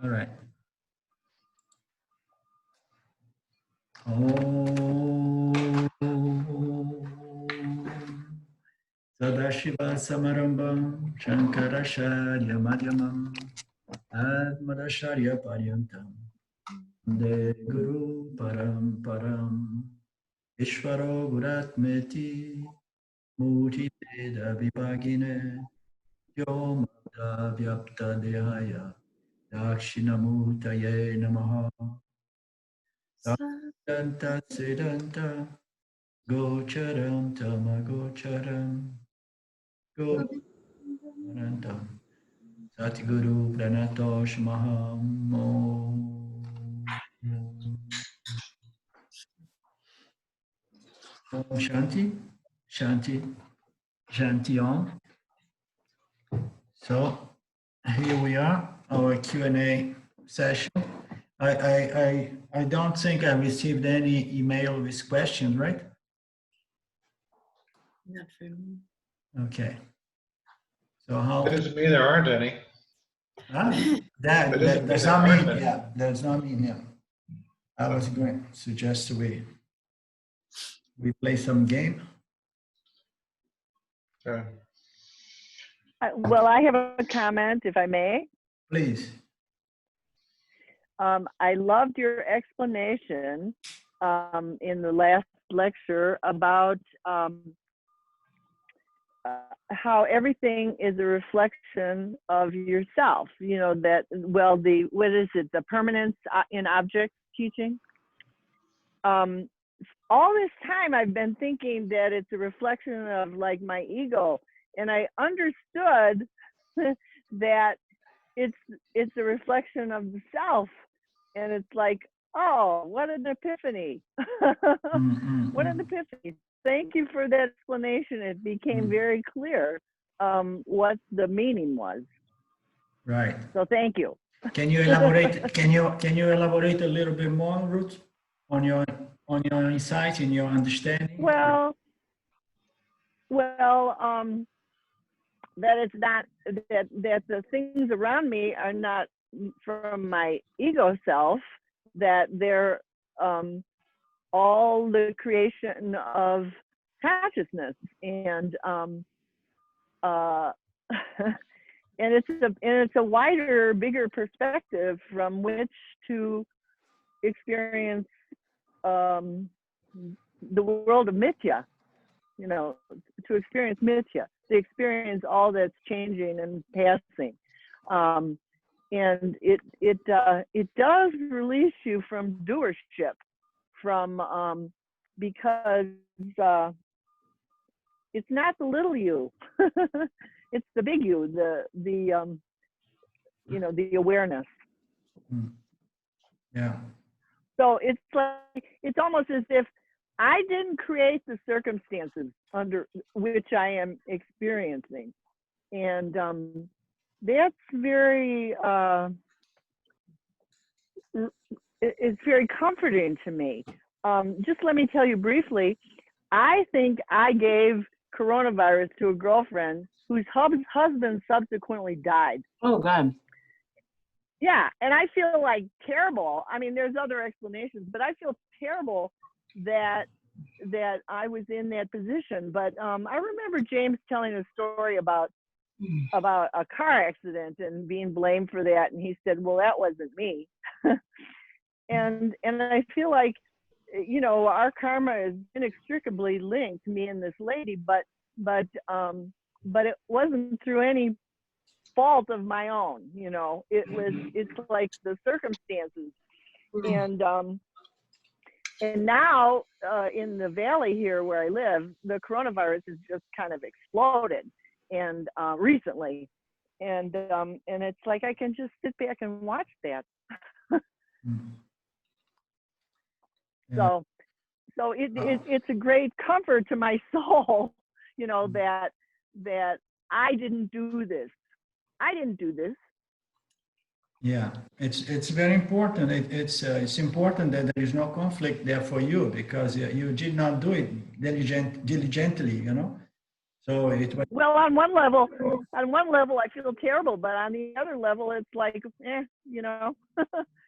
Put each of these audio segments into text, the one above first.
All right. Om Sadashiva Samarambam Shankaracharya Madhyamam Admadacharya Paryantam De Guru Paramparam Ishvaro Guratmeti Murti Veda Vipagine Yomada Vyapta Dehaya Dakshinamurtaye Namaha Danta Siddhanta Gocharam Tamagocharam Gocharantam Satguru Pranatosh Maham Om Shanti, Shanti, Shanti Om. So here we are, our Q&A session. I don't think I received any email with questions, right? Not for me. Okay. So how? That doesn't mean there aren't any. Huh? That doesn't does mean not there mean, aren't yeah, does not mean, yeah. I was going to suggest we play some game. Okay. Well, I have a comment, if I may. Please. I loved your explanation in the last lecture about how everything is a reflection of yourself. You know, that, well, what is it, the permanence in objects teaching? All this time I've been thinking that it's a reflection of like my ego, and I understood that it's a reflection of the self, and it's like, oh, what an epiphany. What an epiphany. Thank you for that explanation. It became very clear what the meaning was. Right. So thank you. Can you elaborate? Can you elaborate a little bit more, Ruth, on your insight and your understanding? Well, that it's not that the things around me are not from my ego self, that they're all the creation of consciousness, and and it's a wider, bigger perspective from which to experience the world of mithya, you know, to experience mithya, to experience all that's changing and passing. And it does release you from doership, from because it's not the little you, it's the big you, the you know, the awareness. Yeah. So it's like, it's almost as if I didn't create the circumstances under which I am experiencing. And that's very, it's very comforting to me. Just let me tell you briefly, I think I gave coronavirus to a girlfriend whose husband subsequently died. Oh, God. Yeah, and I feel like terrible. I mean, there's other explanations, but I feel terrible that I was in that position. But I remember James telling a story about a car accident and being blamed for that, and he said, "Well, that wasn't me." and I feel like, you know, our karma is inextricably linked, me and this lady, but it wasn't through any fault of my own, you know. It's like the circumstances. And now in the valley here where I live, the coronavirus has just kind of exploded, and recently, and it's like I can just sit back and watch that. Yeah. So it's a great comfort to my soul, you know, that I didn't do this. I didn't do this. Yeah, it's very important. It's important that there is no conflict there for you, because you did not do it diligently, you know. So it was, Well, on one level, I feel terrible, but on the other level, it's like, you know,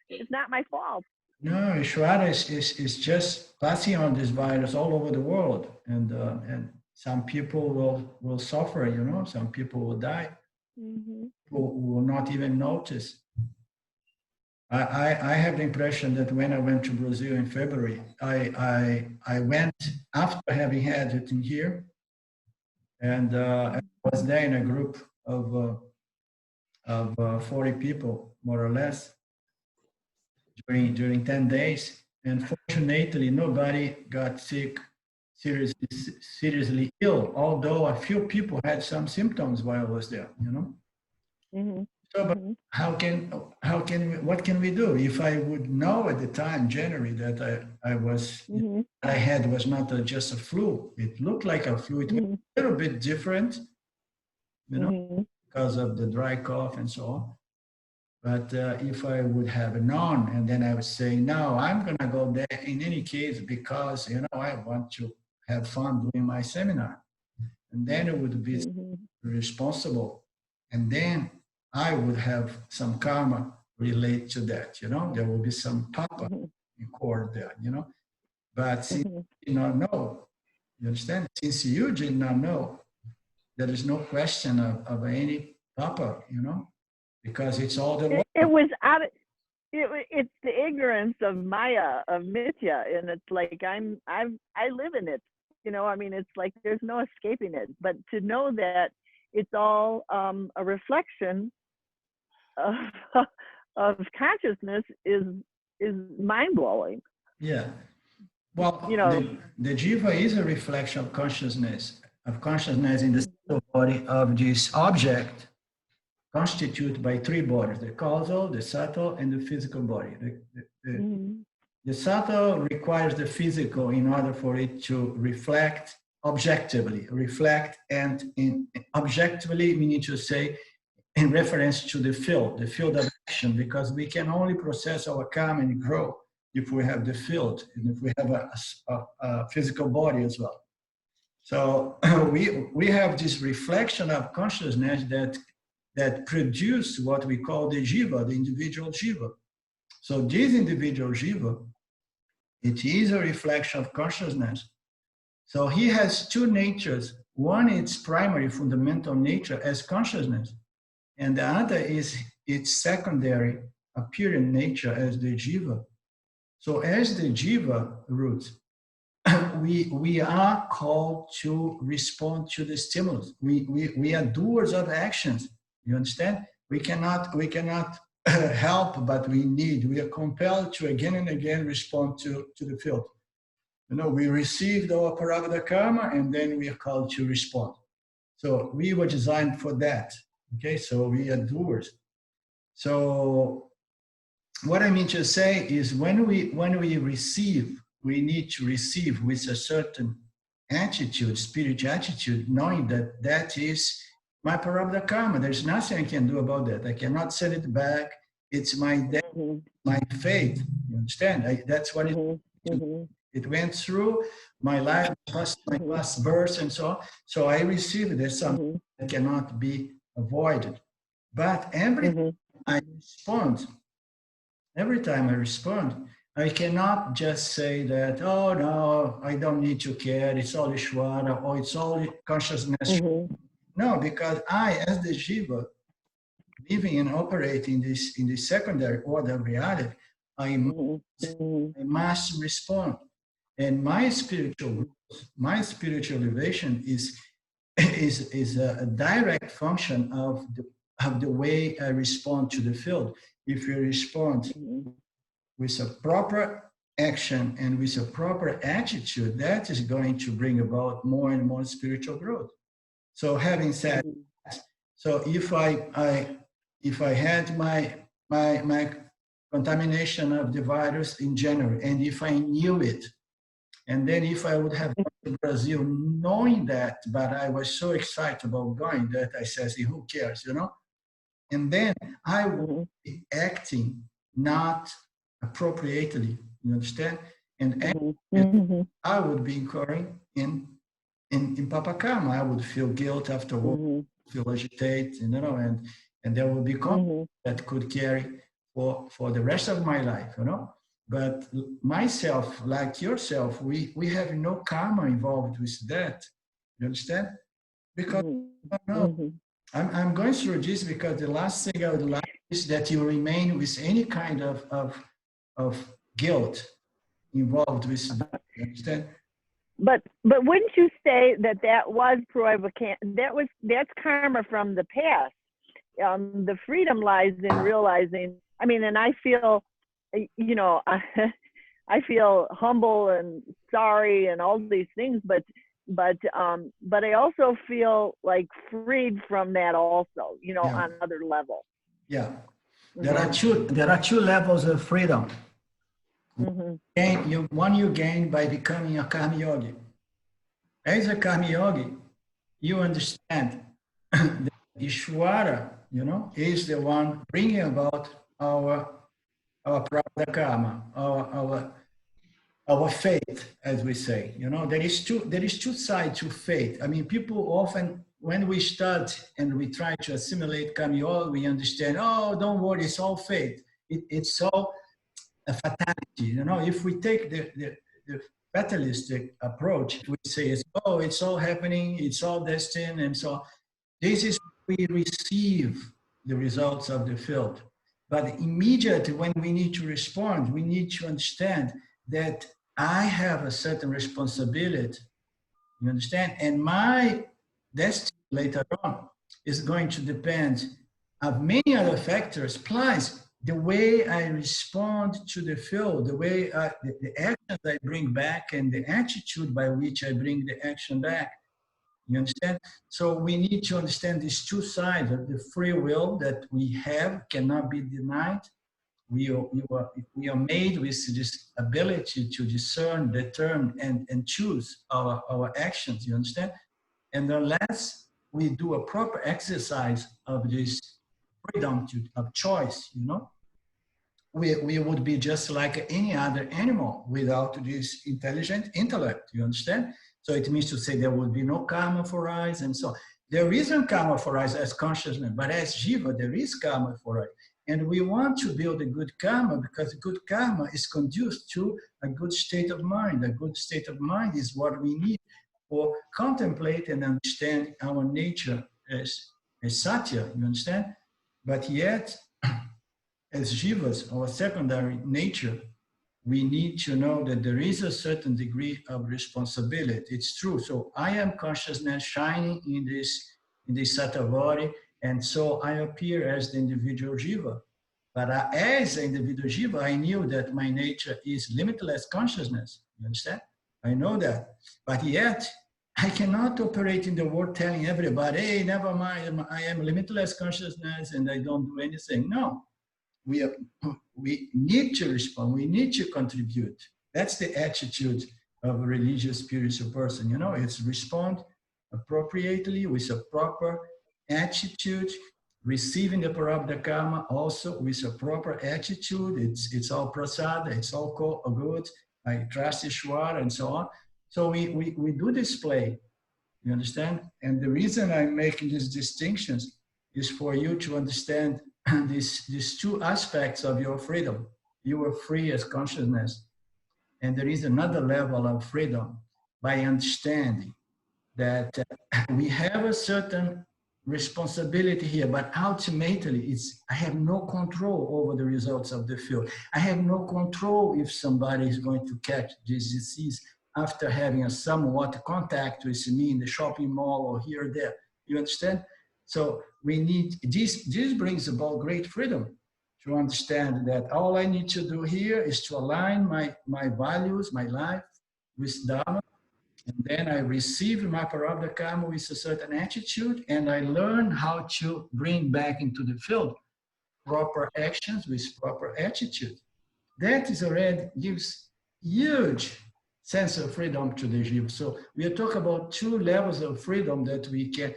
it's not my fault. no, Ishwara is just passing on this virus all over the world. And some people will suffer, you know, some people will die, Mm-hmm. who will not even notice. I have the impression that when I went to Brazil in February, I went after having had it in here, and I was there in a group of 40 people, more or less, during 10 days. And fortunately, nobody got sick, seriously ill, although a few people had some symptoms while I was there, you know. Mm-hmm. So, but Mm-hmm. what can we do? If I would know at the time, January, that Mm-hmm. I had was not just a flu. It looked like a flu. It was a little bit different, you know, Mm-hmm. because of the dry cough and so on. But if I would have known, and then I would say, no, I'm going to go there in any case because, you know, I want to have fun doing my seminar. And then it would be Mm-hmm. responsible. And then I would have some karma relate to that, you know, there will be some papa in court there, you know. But since Mm-hmm. you did not know, you understand? Since you did not know, there is no question of any papa, you know, because it's all the law. It was out of, it's the ignorance of Maya, of Mithya, and it's like I live in it. You know, I mean, it's like there's no escaping it. But to know that it's all a reflection of, of consciousness is mind blowing. Yeah. Well, You know. the jiva is a reflection of consciousness in the subtle body of this object constituted by three bodies, the causal, the subtle, and the physical body. The subtle requires the physical in order for it to reflect objectively. Reflect, and objectively, we need to say in reference to the field of action, because we can only process our karma and grow if we have the field and if we have a physical body as well. So we have this reflection of consciousness that produce what we call the jiva, the individual jiva. So this individual jiva, it is a reflection of consciousness. So he has two natures. One is primary, fundamental nature as consciousness, and the other is its secondary, apparent nature as the jiva. So as the jiva root, we are called to respond to the stimulus. We are doers of actions. You understand? We cannot help, but we are compelled to again and again respond to the field. You know, we received our parabada karma, and then we are called to respond. So we were designed for that. Okay, so we are doers. So what I mean to say is when we receive, we need to receive with a certain attitude, spiritual attitude, knowing that that is my parabda karma. There's nothing I can do about that. I cannot send it back. It's my death, my fate. You understand? That's what it went through my life, my past births, and so on. So I receive it as something that cannot be avoided. But every time I respond, I cannot just say that, oh no, I don't need to care, it's all Ishvara, or it's all consciousness. No, because I, as the Jiva, living and operating in this secondary order of reality, I must respond. And my spiritual growth, my spiritual elevation is a direct function of the way I respond to the field. If you respond with a proper action and with a proper attitude, that is going to bring about more and more spiritual growth. So having said that, so if I had my contamination of the virus in January, and if I knew it, and then if I would have gone to Brazil knowing that, but I was so excited about going that I said, who cares, you know? And then I would be acting not appropriately, you understand? And I would be incurring in in Papakama, I would feel guilt afterward, feel agitated, and there will be conflict that could carry for the rest of my life, But myself, like yourself, we have no karma involved with that. You understand? Because no, I'm going through this because the last thing I would like is that you remain with any kind of guilt involved with that. You understand? But wouldn't you say that that was that's karma from the past? The freedom lies in realizing. I mean, and I feel, I feel humble and sorry and all these things, but I also feel like freed from that also, on another level. Yeah, there are two levels of freedom. One you gain by becoming a karma yogi. As a karma yogi, you understand that Ishvara, is the one bringing about our prarabdha karma, our faith, as we say. There is two sides to faith. I mean, people often, when we start and we try to assimilate karma yoga, we understand, oh, don't worry, it's all faith. It's all a fatality. If we take the fatalistic approach, we say, it's all happening, it's all destined, and so this is we receive the results of the field. But immediately when we need to respond, we need to understand that I have a certain responsibility, you understand? And my destiny later on is going to depend of many other factors, plus the way I respond to the field, the way the actions I bring back and the attitude by which I bring the action back. You understand? So we need to understand these two sides of the free will that we have, cannot be denied. We are made with this ability to discern, determine, and choose our actions, you understand? And unless we do a proper exercise of this freedom of choice, we would be just like any other animal without this intelligent intellect, you understand? So it means to say there would be no karma for us, and so there isn't karma for us as consciousness, but as jiva, there is karma for us. And we want to build a good karma because good karma is conducive to a good state of mind. A good state of mind is what we need for contemplate and understand our nature as satya, you understand? But yet, as jivas, our secondary nature, we need to know that there is a certain degree of responsibility. It's true. So I am consciousness shining in this sattva body, and so I appear as the individual jiva. But as the individual jiva, I knew that my nature is limitless consciousness. You understand? I know that. But yet, I cannot operate in the world telling everybody, hey, never mind, I am limitless consciousness and I don't do anything. No. We need to respond, we need to contribute. That's the attitude of a religious spiritual person, it's respond appropriately with a proper attitude, receiving the prarabdha karma also with a proper attitude. It's all prasada, it's all good, I trust Ishwara and so on. So we do display, you understand? And the reason I'm making these distinctions is for you to understand these two aspects of your freedom. You are free as consciousness. And there is another level of freedom by understanding that we have a certain responsibility here, but ultimately I have no control over the results of the field. I have no control if somebody is going to catch this disease after having a somewhat contact with me in the shopping mall or here or there. You understand? So we need, this brings about great freedom to understand that all I need to do here is to align my values, my life with Dharma, and then I receive my prarabdha karma with a certain attitude, and I learn how to bring back into the field proper actions with proper attitude. That is already gives huge sense of freedom to the jiva. So we are talking about two levels of freedom that we can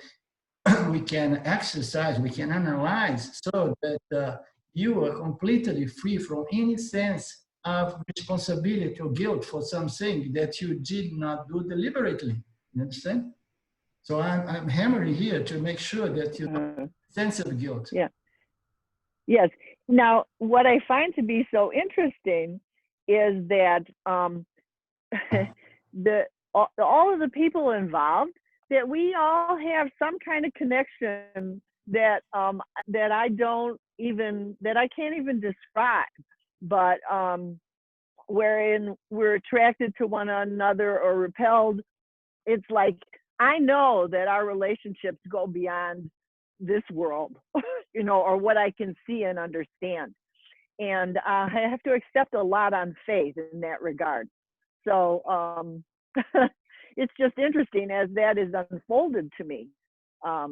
exercise, we can analyze, so that you are completely free from any sense of responsibility or guilt for something that you did not do deliberately. You understand? So I'm hammering here to make sure that you sense of guilt. Yeah. Yes. Now, what I find to be so interesting is that all of the people involved, that we all have some kind of connection that that I can't even describe, but wherein we're attracted to one another or repelled. It's like, I know that our relationships go beyond this world, you know, or what I can see and understand. And I have to accept a lot on faith in that regard. So it's just interesting as that is unfolded to me. I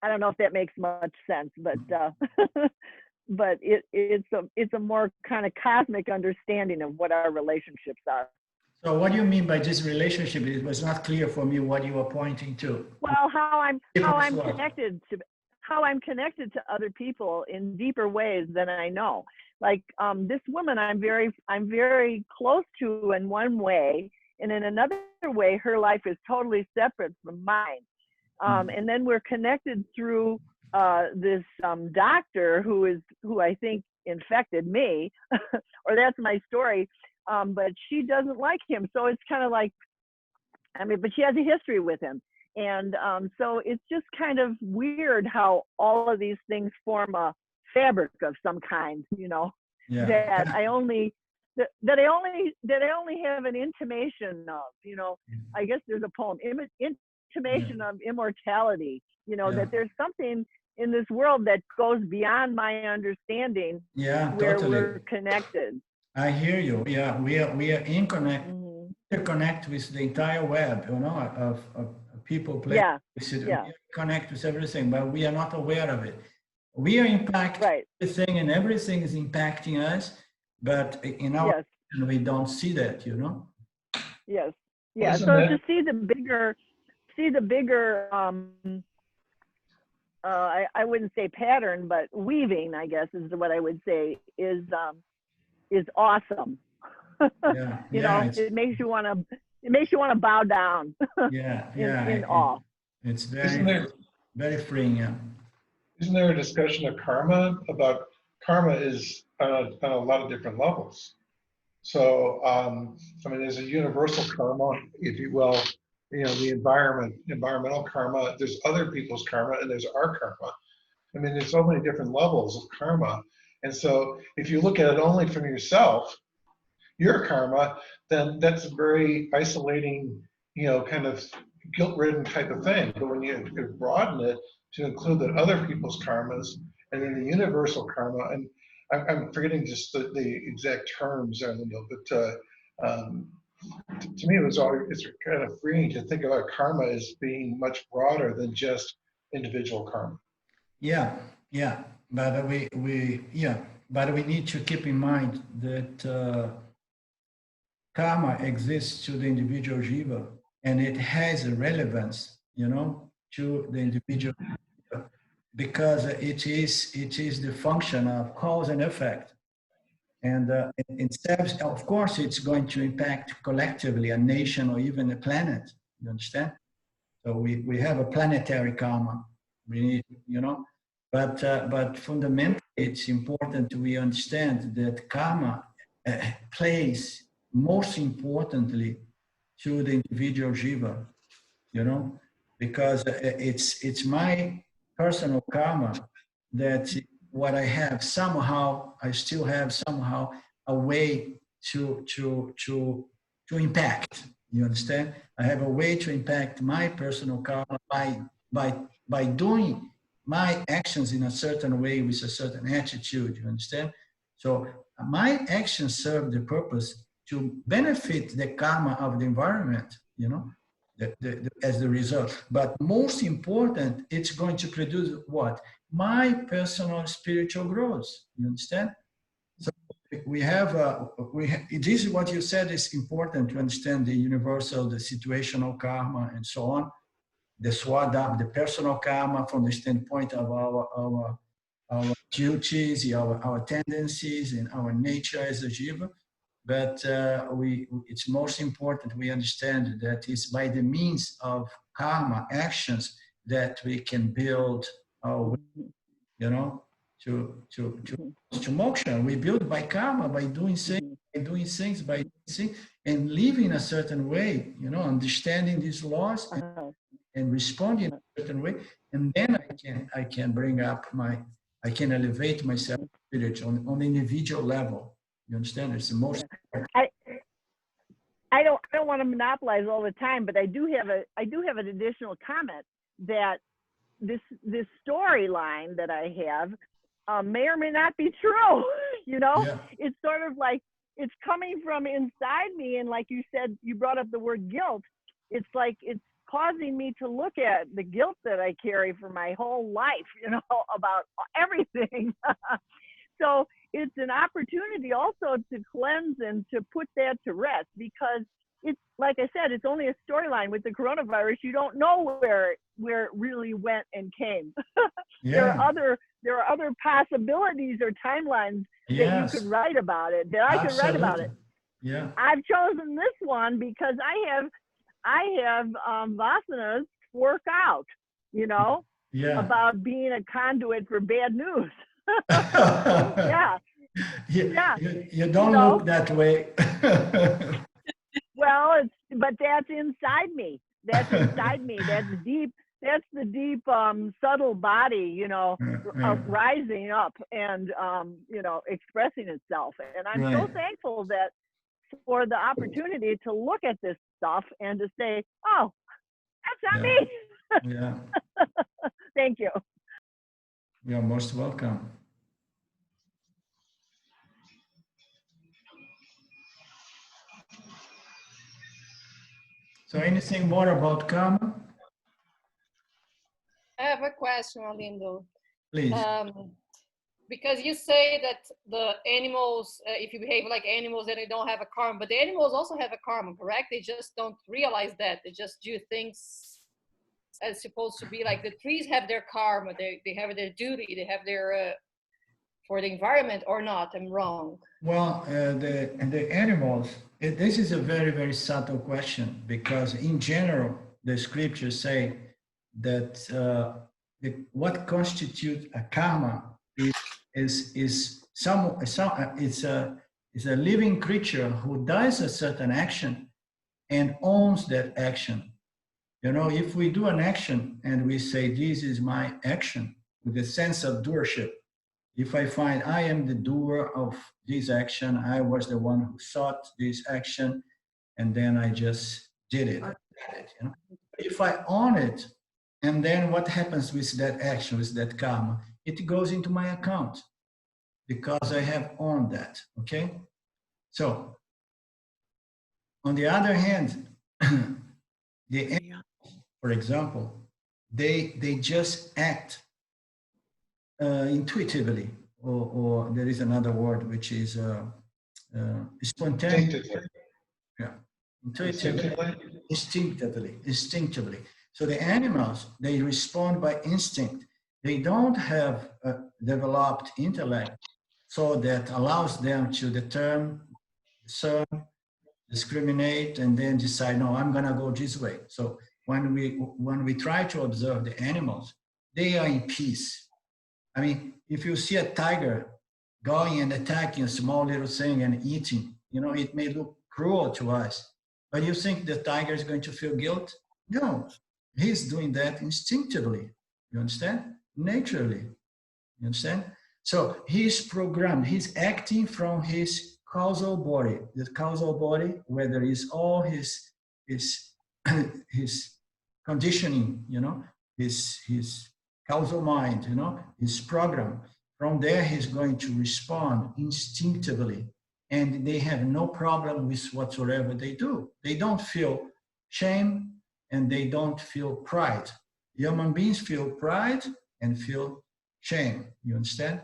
don't know if that makes much sense, but but it's a more kind of cosmic understanding of what our relationships are. So what do you mean by this relationship? It was not clear for me what you were pointing to. Well, how I'm connected to other people in deeper ways than I know. Like this woman, I'm very close to in one way, and in another way, her life is totally separate from mine. And then we're connected through this doctor who I think infected me, or that's my story. But she doesn't like him, so it's kind of like, I mean, but she has a history with him, and so it's just kind of weird how all of these things form a fabric of some kind, you know. Yeah. That I only have an intimation of, you know. I guess there's a poem, intimation of immortality, you know, that there's something in this world that goes beyond my understanding. Yeah, where totally. we're connected. I hear you. Yeah, we are interconnect with the entire web, you know, of people, places. We connect with everything, but we are not aware of it. We are impacting everything, and everything is impacting us, but in our we don't see that, you know. Yes. Yeah. So to see the bigger, I wouldn't say pattern, but weaving, I guess is what I would say, is awesome. You know, it makes you want to bow down. In awe. It's very freeing. Yeah. Isn't there a discussion of karma about karma is on a lot of different levels? So, I mean, there's a universal karma, if you will, you know, the environmental karma, there's other people's karma, and there's our karma. I mean, there's so many different levels of karma. And so if you look at it only from yourself, your karma, then that's a very isolating, you know, kind of guilt-ridden type of thing. But when you broaden it to include the other people's karmas and then the universal karma, and I'm forgetting just the exact terms, but to me it's kind of freeing to think about karma as being much broader than just individual karma. Yeah, but we need to keep in mind that karma exists to the individual jiva, and it has a relevance, you know, to the individual jiva, because it is the function of cause and effect. And instead, of course, it's going to impact collectively a nation or even a planet. You understand? So we have a planetary karma. We need, you know, but fundamentally, it's important we understand that karma plays most importantly to the individual jiva, you know, because it's my personal karma that what I have somehow, I still have somehow a way to impact. You understand? I have a way to impact my personal karma by doing my actions in a certain way with a certain attitude. You understand? So my actions serve the purpose to benefit the karma of the environment. You know. As the result, but most important, it's going to produce what? My personal spiritual growth. You understand? So this is what you said is important to understand: the universal, the situational karma, and so on. The swadharma, the personal karma, from the standpoint of our duties, our tendencies, and our nature as a jiva. but it's most important we understand that it's by the means of karma actions that we can build our, you know, to moksha. We build by karma, by doing things, and living in a certain way, you know, understanding these laws and responding in a certain way, and then I can bring up I can elevate myself on the individual level. You understand? It's the most. I don't want to monopolize all the time, but I do have an additional comment that this storyline that I have may or may not be true. You know, Yeah. It's sort of like it's coming from inside me, and like you said, you brought up the word guilt. It's like it's causing me to look at the guilt that I carry for my whole life, you know, about everything. So it's an opportunity also to cleanse and to put that to rest, because it's, like I said, it's only a storyline. With the coronavirus, you don't know where it really went and came. Yeah. There are other possibilities or timelines that you could write about it, that I could write about it. Yeah. I've chosen this one because I have vasanas work out, you know, about being a conduit for bad news. Yeah. You don't look that way. Well, but that's inside me. That's inside me. That's deep. That's the deep, subtle body, you know, rising up and, you know, expressing itself. And I'm so thankful that for the opportunity to look at this stuff and to say, oh, that's not me. Yeah. Thank you. You're most welcome. So anything more about karma? I have a question, Alindo. Please. Because you say that the animals, if you behave like animals, then they don't have a karma. But the animals also have a karma, correct? They just don't realize that. They just do things as supposed to be. Like the trees have their karma. They have their duty. They have their for the environment, or not? I'm wrong. Well, the animals, this is a very, very subtle question, because in general, the scriptures say that what constitutes a karma is a living creature who does a certain action and owns that action. You know, if we do an action and we say, this is my action, with a sense of doership, if I find I am the doer of this action, I was the one who sought this action, and then I just did it. You know? If I own it, and then what happens with that action, with that karma? It goes into my account because I have owned that, okay? So, on the other hand, the animals, for example, they just act intuitively, or there is another word which is spontaneous. Yeah, instinctively. So the animals, they respond by instinct. They don't have a developed intellect, so that allows them to discern, discriminate, and then decide, no, I'm gonna go this way. So when we try to observe the animals, they are in peace. I mean, if you see a tiger going and attacking a small little thing and eating, you know, it may look cruel to us, but you think the tiger is going to feel guilt? No, he's doing that instinctively. You understand? Naturally. You understand? So he's programmed, he's acting from his causal body. The causal body, where there is all his conditioning, you know, his causal mind, you know, his program. From there, he's going to respond instinctively, and they have no problem with whatsoever they do. They don't feel shame, and they don't feel pride. Human beings feel pride and feel shame. You understand?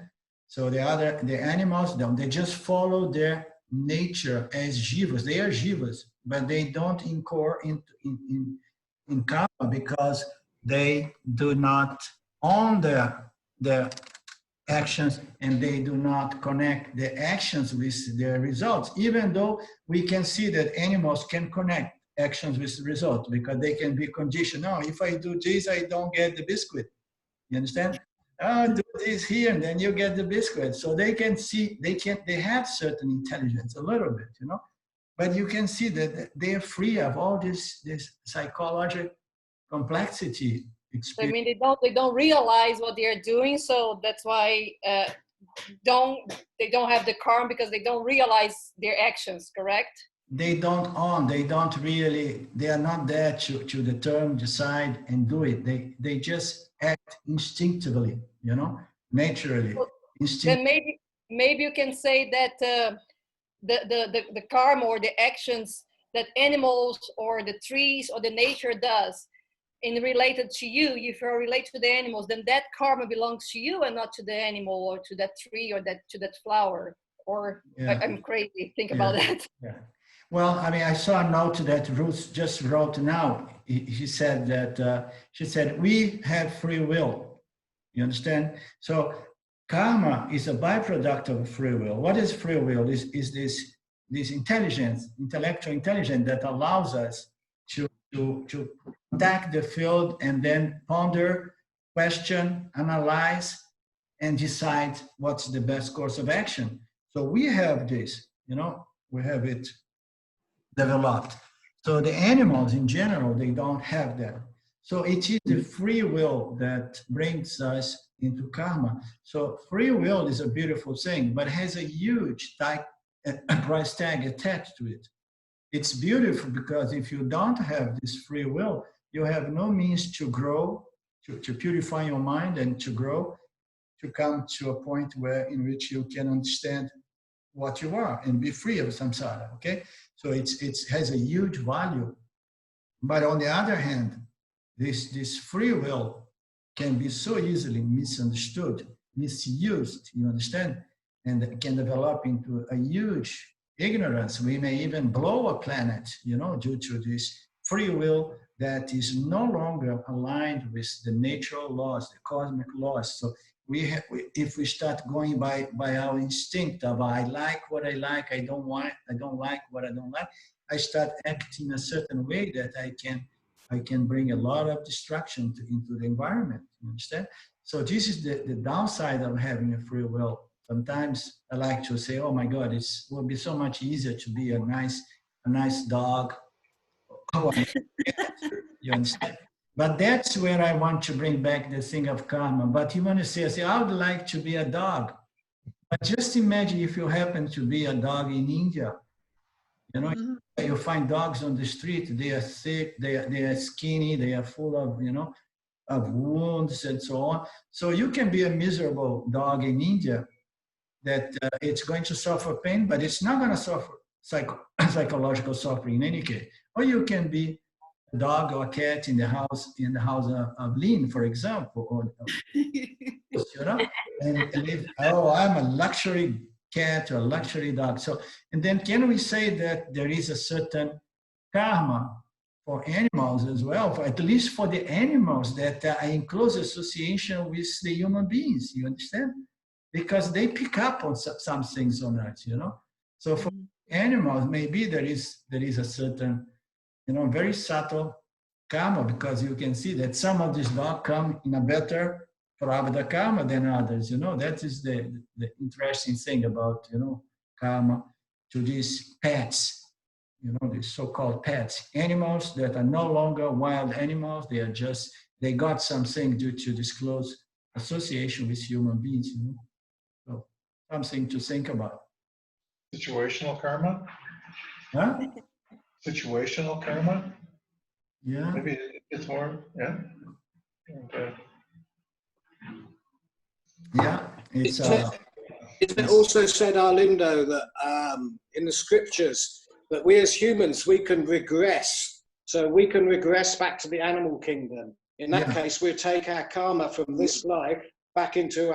So the animals, they just follow their nature as jivas. They are jivas, but they don't incur in karma because they do not own their actions, and they do not connect the actions with their results, even though we can see that animals can connect actions with the result, because they can be conditioned. No, if I do this, I don't get the biscuit. You understand? Oh, do this here, and then you get the biscuit. So they can see, they have certain intelligence, a little bit, you know, but you can see that they are free of all this psychological complexity I experience. mean, they don't realize what they are doing, so that's why they don't have the karma, because they don't realize their actions. Correct? They don't own, they don't really, they are not there to determine, decide, and do it. They just act instinctively, you know, naturally. Then maybe you can say that the karma or the actions that animals or the trees or the nature does in related to you, if you're related to the animals, then that karma belongs to you and not to the animal or to that tree or to that flower. Or Yeah. I'm crazy. Think about that. Yeah. Well, I mean, I saw a note that Ruth just wrote now. She said that, she said, we have free will. You understand? So karma is a byproduct of free will. What is free will? Is this intelligence, intellectual intelligence that allows us to attack the field and then ponder, question, analyze, and decide what's the best course of action. So we have this, you know, we have it developed. So the animals in general, they don't have that. So it is the free will that brings us into karma. So free will is a beautiful thing, but has a huge price tag attached to it. It's beautiful because if you don't have this free will, you have no means to grow, to purify your mind and to grow, to come to a point where in which you can understand what you are and be free of samsara, okay? So it has a huge value. But on the other hand, this free will can be so easily misunderstood, misused, you understand? And it can develop into a huge ignorance. We may even blow a planet, you know, due to this free will that is no longer aligned with the natural laws, the cosmic laws. So if we start going by our instinct of I like what I like, I don't like what I don't like, I start acting a certain way that I can bring a lot of destruction into the environment. You understand? So this is the downside of having a free will. Sometimes I like to say, "Oh my God, it will be so much easier to be a nice dog." You understand? But that's where I want to bring back the thing of karma. But you want to say, I would like to be a dog. But just imagine if you happen to be a dog in India. You know, you find dogs on the street, they are sick, they are skinny, they are full of, you know, of wounds and so on. So you can be a miserable dog in India that it's going to suffer pain, but it's not going to suffer psychological suffering in any case. Or you can be a dog or a cat in the house of Lynn, for example, or you know, and live, oh, I'm a luxury cat or a luxury dog. So, and then can we say that there is a certain karma for animals as well, for, at least for the animals that are in close association with the human beings, you understand? Because they pick up on some things on us, you know? So for animals, maybe there is a certain, you know, very subtle karma, because you can see that some of these dogs come in a better prarabdha karma than others, you know. That is the interesting thing about, you know, karma to these pets, you know, these so-called pets, animals that are no longer wild animals. They are just, they got something due to this close association with human beings, you know. So something to think about. Situational karma? Huh? Situational karma? Yeah. Maybe it's more, yeah. Okay. Yeah. It's also said, Arlindo, that in the scriptures that we as humans, we can regress. So we can regress back to the animal kingdom. In that case, we'll take our karma from this life back into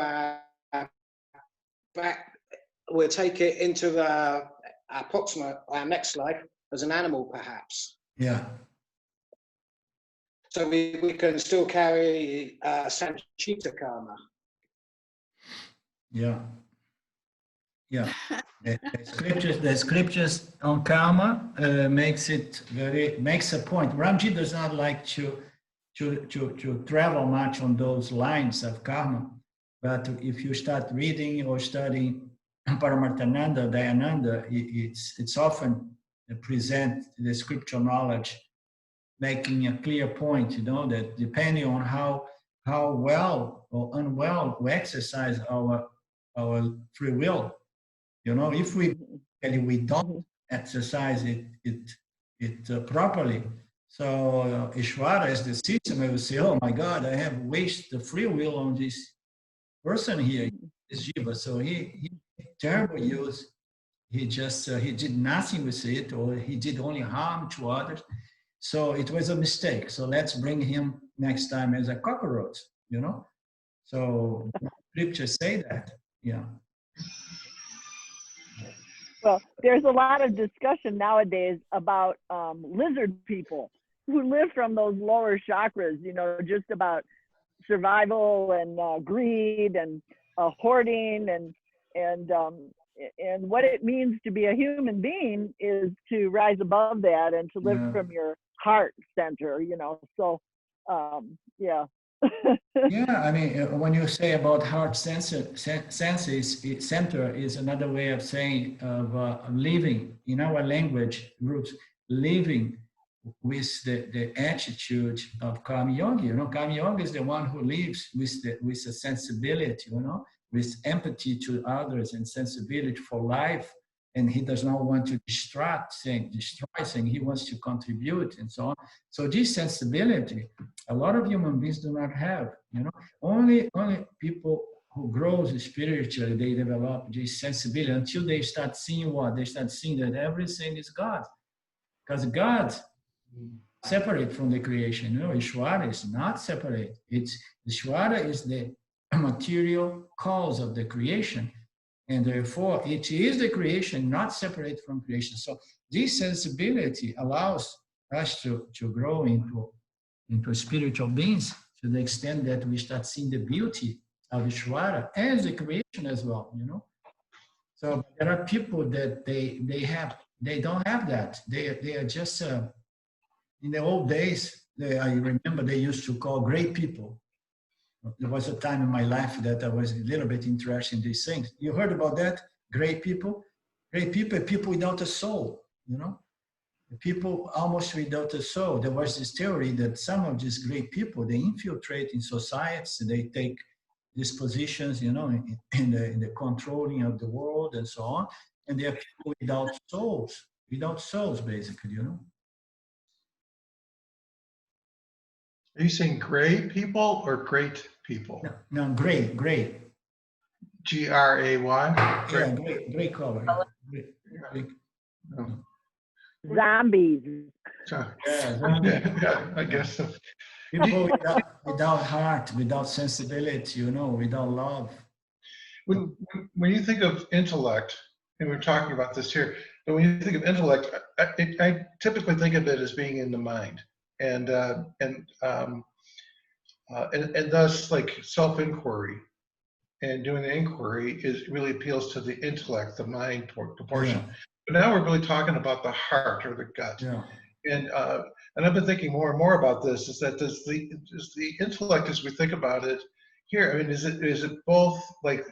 we'll take it into our next life as an animal, perhaps. Yeah. So we can still carry Sanchita karma. Yeah. Yeah. The scriptures on karma makes a point. Ramji does not like to travel much on those lines of karma, but if you start reading or studying Paramarthananda, Dayananda, it's often present the scriptural knowledge, making a clear point, that depending on how well or unwell we exercise our free will, if we don't exercise it properly. So Ishvara as the system, I will say, oh my God, I have wasted the free will on this person here, this jiva. So he terrible use. He just he did nothing with it, or he did only harm to others. So it was a mistake. So let's bring him next time as a cockroach. So scriptures say that. Yeah. Well, there's a lot of discussion nowadays about lizard people who live from those lower chakras, just about survival and greed and hoarding and what it means to be a human being is to rise above that and to live from your heart center, So, yeah. Yeah, I mean, when you say about heart senses, center is another way of saying of living in our language roots, living with the attitude of Karma Yogi. Karma Yogi is the one who lives with a sensibility, with empathy to others and sensibility for life. And he does not want to destroy saying he wants to contribute and so on. So this sensibility, a lot of human beings do not have. Only people who grow spiritually, they develop this sensibility until they start seeing They start seeing that everything is God, because God separate from the creation. Ishvara is not separate. Ishvara is the material cause of the creation, and therefore it is the creation, not separate from creation. So this sensibility allows us to grow into spiritual beings to the extent that we start seeing the beauty of Ishvara as the creation as well. So there are people that they don't have that. They are just in the old days. I remember they used to call great people. There was a time in my life that I was a little bit interested in these things. You heard about that? Great people? Great people are people without a soul, People almost without a soul. There was this theory that some of these great people, they infiltrate in societies, they take these positions, in the controlling of the world and so on. And they are people without souls, basically, Are you saying gray people or great people? No, great. Gray. Yeah, great color. Great. Zombies. Yeah, I guess so. People without heart, without sensibility, without love. When you think of intellect, and we're talking about this here, but when you think of intellect, I typically think of it as being in the mind, and thus like self-inquiry and doing the inquiry really appeals to the intellect, the mind portion. Yeah. But now we're really talking about the heart or the gut. Yeah. And I've been thinking more and more about this. Is that does the intellect, as we think about it here? I mean, is it both like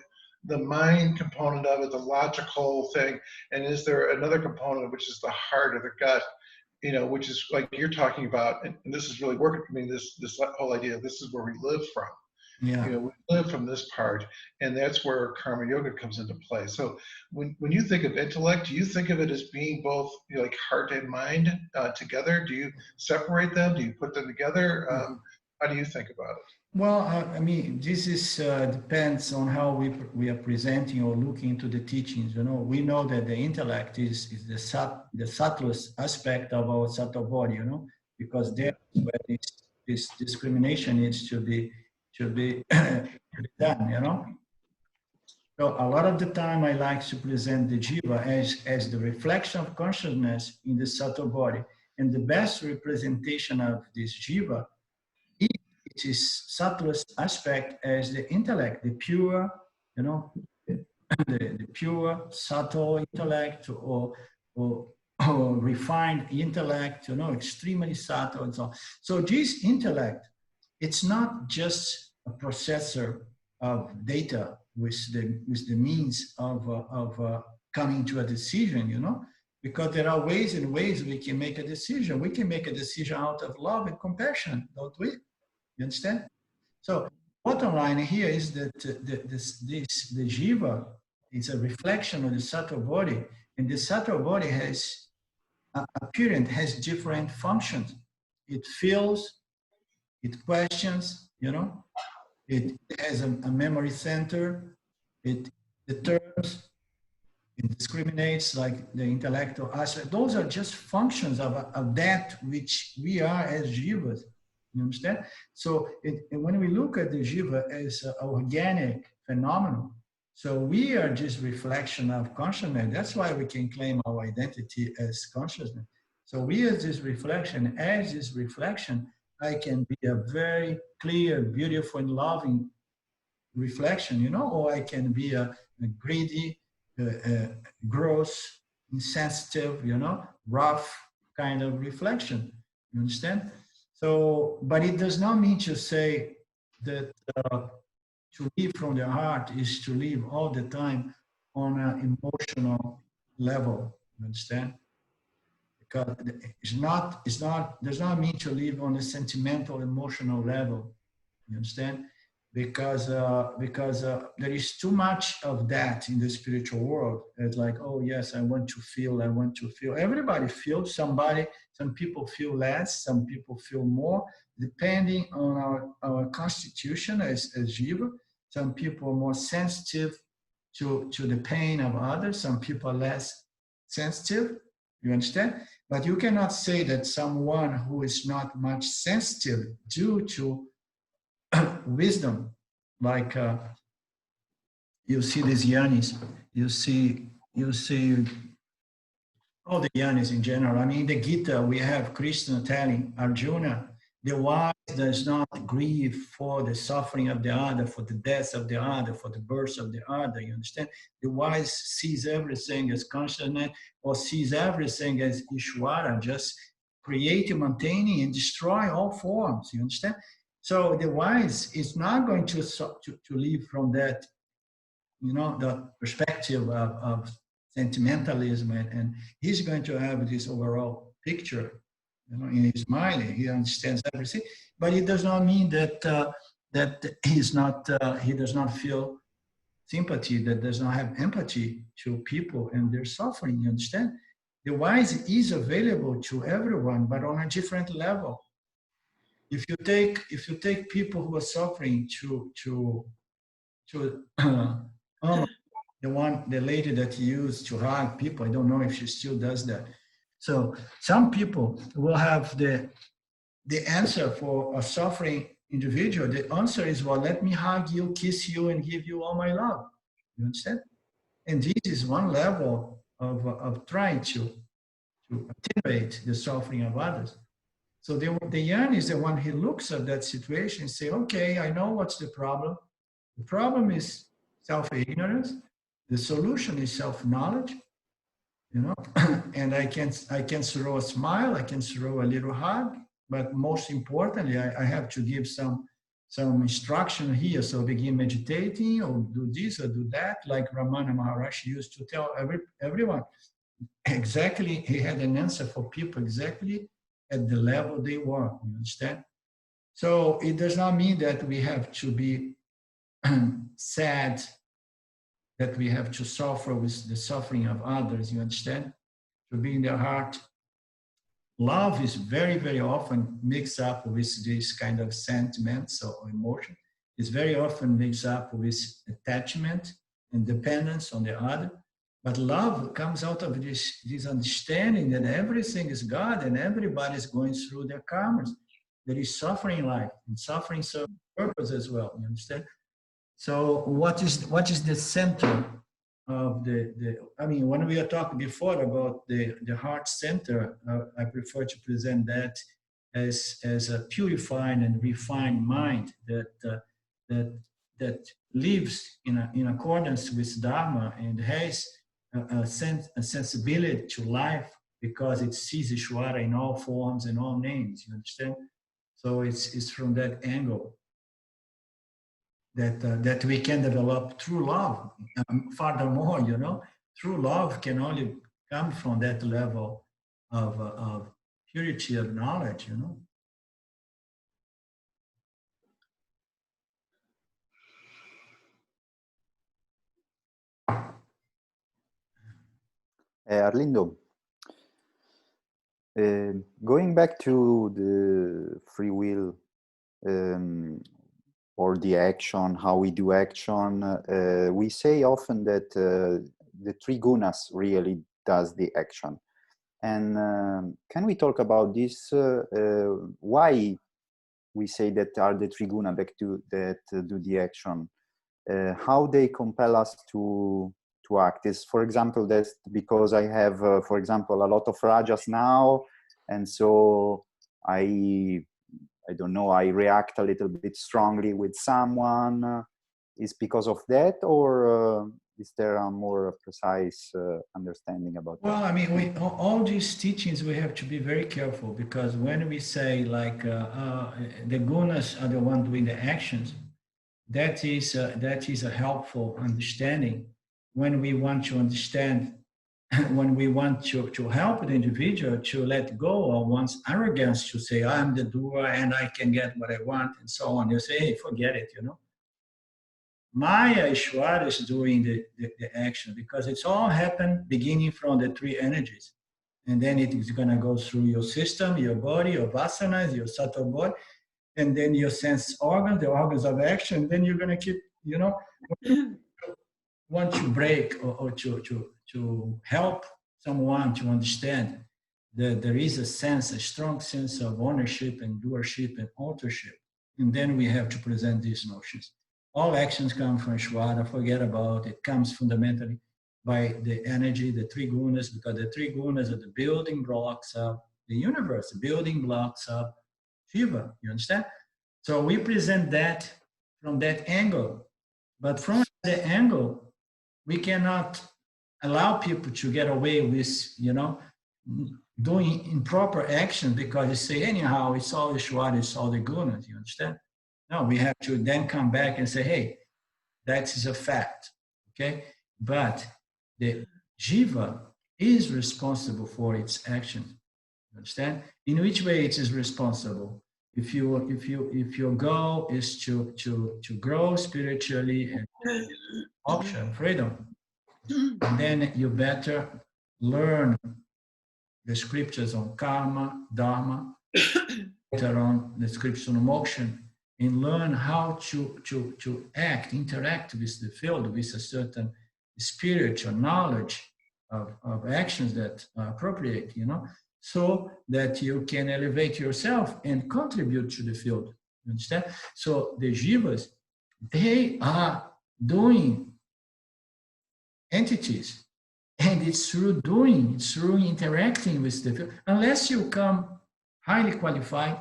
the mind component of it, the logical thing, and is there another component which is the heart or the gut? Which is like you're talking about, and this is really working for me. This whole idea. This is where we live from. Yeah. We live from this part, and that's where karma yoga comes into play. So when you think of intellect, do you think of it as being both like heart and mind together? Do you separate them? Do you put them together? How do you think about it? Well, I mean, this is depends on how we are presenting or looking into the teachings. We know that the intellect is the subtlest aspect of our subtle body. Because there is where this discrimination needs to be done. So a lot of the time I like to present the jiva as the reflection of consciousness in the subtle body, and the best representation of this jiva, its subtlest aspect as the intellect, the pure, the pure, subtle intellect, or refined intellect, you know, extremely subtle and so on. So this intellect, it's not just a processor of data with the means of coming to a decision, you know, because there are ways and ways we can make a decision. We can make a decision out of love and compassion, don't we? You understand? So bottom line here is that the jiva is a reflection of the subtle body, and the subtle body has appearance, has different functions. It feels, it questions, you know, it has a memory center, it determines, it discriminates, like the intellectual aspect. Those are just functions of that which we are as jivas. You understand? So when we look at the jiva as an organic phenomenon, so we are just reflection of consciousness. That's why we can claim our identity as consciousness. So we as this reflection, I can be a very clear, beautiful, and loving reflection, you know, or I can be a greedy, gross, insensitive, you know, rough kind of reflection. You understand? So, but it does not mean to say that to live from the heart is to live all the time on an emotional level. You understand? Because does not mean to live on a sentimental, emotional level. You understand? Because there is too much of that in the spiritual world. It's like, oh yes, I want to feel. Everybody feels. Some people feel less, some people feel more, depending on our constitution as jiva. Some people are more sensitive to the pain of others. Some people are less sensitive. You understand? But you cannot say that someone who is not much sensitive due to wisdom, like you see these yanis, you see all the yanis in general. I mean, in the Gita, we have Krishna telling Arjuna, the wise does not grieve for the suffering of the other, for the death of the other, for the birth of the other. You understand? The wise sees everything as consciousness, or sees everything as Ishvara, just creating, maintaining, and destroy all forms. You understand? So the wise is not going to live from that, you know, the perspective of sentimentalism, and he's going to have this overall picture, you know, in his mind. He understands everything, but it does not mean that he does not feel sympathy, that does not have empathy to people and their suffering. You understand? The wise is available to everyone, but on a different level. If you take people who are suffering to the lady that used to hug people, I don't know if she still does that. So some people will have the answer for a suffering individual. The answer is, well, let me hug you, kiss you, and give you all my love. You understand? And this is one level of trying to attenuate the suffering of others. So the yan is the one who looks at that situation and say, okay, I know what's the problem. The problem is self-ignorance. The solution is self-knowledge, you know, and I can throw a smile, I can throw a little hug, but most importantly, I have to give some instruction here. So begin meditating, or do this or do that, like Ramana Maharaj used to tell everyone. Exactly, he had an answer for people exactly at the level they were, you understand? So it does not mean that we have to be sad, that we have to suffer with the suffering of others, you understand? To be in their heart. Love is very, very often mixed up with this kind of sentiments or emotion. It's very often mixed up with attachment and dependence on the other. But love comes out of this understanding that everything is God and everybody is going through their karmas. There is suffering in life, and suffering serves purpose as well. You understand? So what is the center of I mean, when we are talking before about the heart center, I prefer to present that as a purified and refined mind that that lives in accordance with Dharma and has a sensibility to life because it sees Ishvara in all forms and all names, you understand? So it's from that angle that we can develop true love. Furthermore, you know, true love can only come from that level of purity of knowledge, you know. Arlindo, going back to the free will or the action, how we do action, we say often that the three gunas really does the action. And can we talk about this? Why we say that are the three gunas that do the action? How they compel us to act is, for example, that's because I have, for example, a lot of rajas now, and so I don't know, I react a little bit strongly with someone. Is because of that, or is there a more precise understanding about that? Well, I mean, all these teachings, we have to be very careful, because when we say like the gunas are the one doing the actions, that is a helpful understanding when we want to understand, when we want to help the individual to let go of one's arrogance, to say, I'm the doer and I can get what I want and so on. You say, hey, forget it, you know. Maya Ishvara is doing the action, because it's all happened beginning from the three energies. And then it is going to go through your system, your body, your vasanas, your subtle body, and then your sense organs, the organs of action. Then you're going to keep, you know, want to break or to help someone to understand that there is a strong sense of ownership and doership and authorship. And then we have to present these notions. All actions come from Ishvara, forget about it. Comes fundamentally by the energy, the three gunas, because the three gunas are the building blocks of the universe, the building blocks of Shiva, you understand? So we present that from that angle. But from the angle, we cannot allow people to get away with, you know, doing improper action because they say, anyhow, it's all Ishvara, it's all the gunas, you understand? No, we have to then come back and say, hey, that is a fact, okay? But the jiva is responsible for its actions. You understand? In which way it is responsible? If your goal is to grow spiritually and option, freedom, then you better learn the scriptures on karma, dharma, later on the scriptures on moksha, and learn how to interact with the field with a certain spiritual knowledge of actions that are appropriate, you know, so that you can elevate yourself and contribute to the field. You understand? So the jivas, they are doing entities, and it's through doing, it's through interacting with the field. Unless you come highly qualified,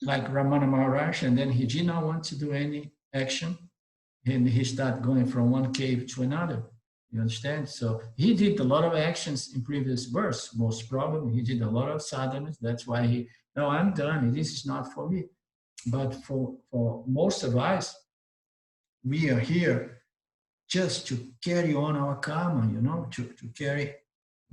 like Ramana Maharaj, and then he did not want to do any action, and he started going from one cave to another. You understand? So he did a lot of actions in previous births, most probably. He did a lot of sadhanas. That's why no, I'm done. This is not for me. But for most of us, we are here just to carry on our karma, you know, to carry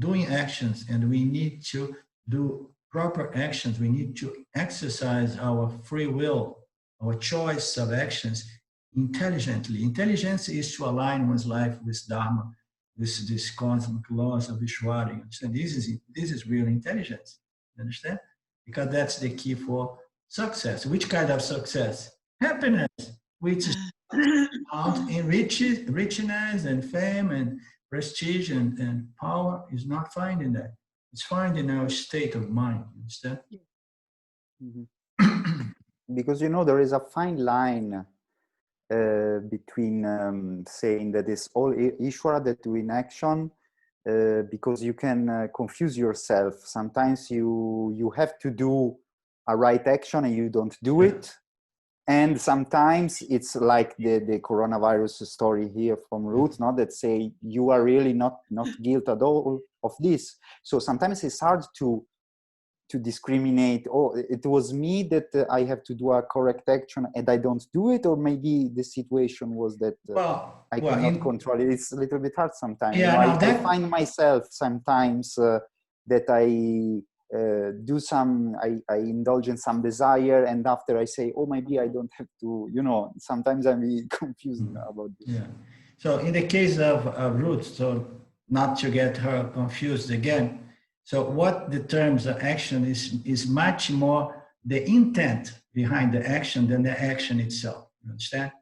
doing actions, and we need to do proper actions. We need to exercise our free will, our choice of actions intelligently. Intelligence is to align one's life with Dharma, with these cosmic laws of Ishvara. You understand? This is real intelligence. You understand? Because that's the key for success. Which kind of success? Happiness, which is found in richness and fame and prestige and power, is not found in that. It's found in our state of mind. You understand? Mm-hmm. Because, you know, there is a fine line between saying that it's all Ishvara that do in action, because you can confuse yourself. Sometimes you have to do a right action and you don't do it, And sometimes it's like the coronavirus story here from Ruth, not that say you are really not guilty at all of this. So sometimes it's hard to discriminate. Oh, it was me that I have to do a correct action and I don't do it, or maybe the situation was that I cannot control it. It's a little bit hard sometimes. Yeah, you know, no, I find myself sometimes that I do some, I indulge in some desire, and after I say, oh, maybe I don't have to, you know, sometimes I'm really confused about this. Yeah. So in the case of Ruth, so not to get her confused again, so what determines the action is much more the intent behind the action than the action itself. You understand?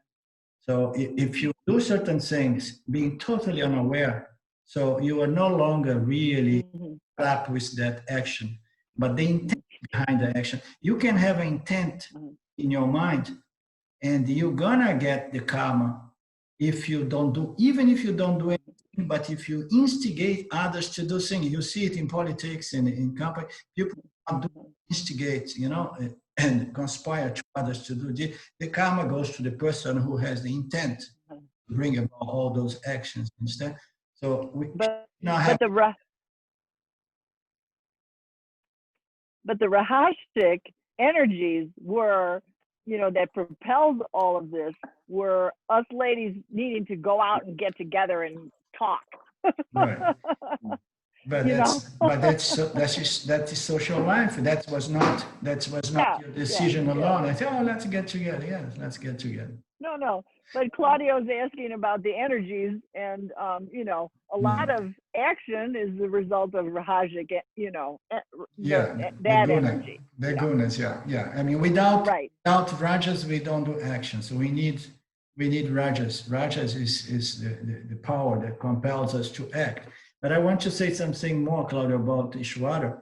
So if you do certain things being totally unaware, so you are no longer really up with that action, but the intent behind the action. You can have an intent in your mind, and you're gonna get the karma if you don't do, even if you don't do anything, but if you instigate others to do things. You see it in politics and in company, people do instigate, you know, and conspire to others to do this. The karma goes to the person who has the intent to bring about all those actions instead. So we now have. But the Rahashik energies were, you know, that propelled all of this were us ladies needing to go out and get together and talk. Right. But that is social life. That was not your decision alone. I thought, oh, let's get together. Yes, let's get together. No. But Claudio's asking about the energies, and you know, a lot of action is the result of Rahajik, you know, that energy. The gunas, yeah. I mean, without rajas, we don't do action. So we need rajas. Rajas is the power that compels us to act. But I want to say something more, Claudio, about Ishvara.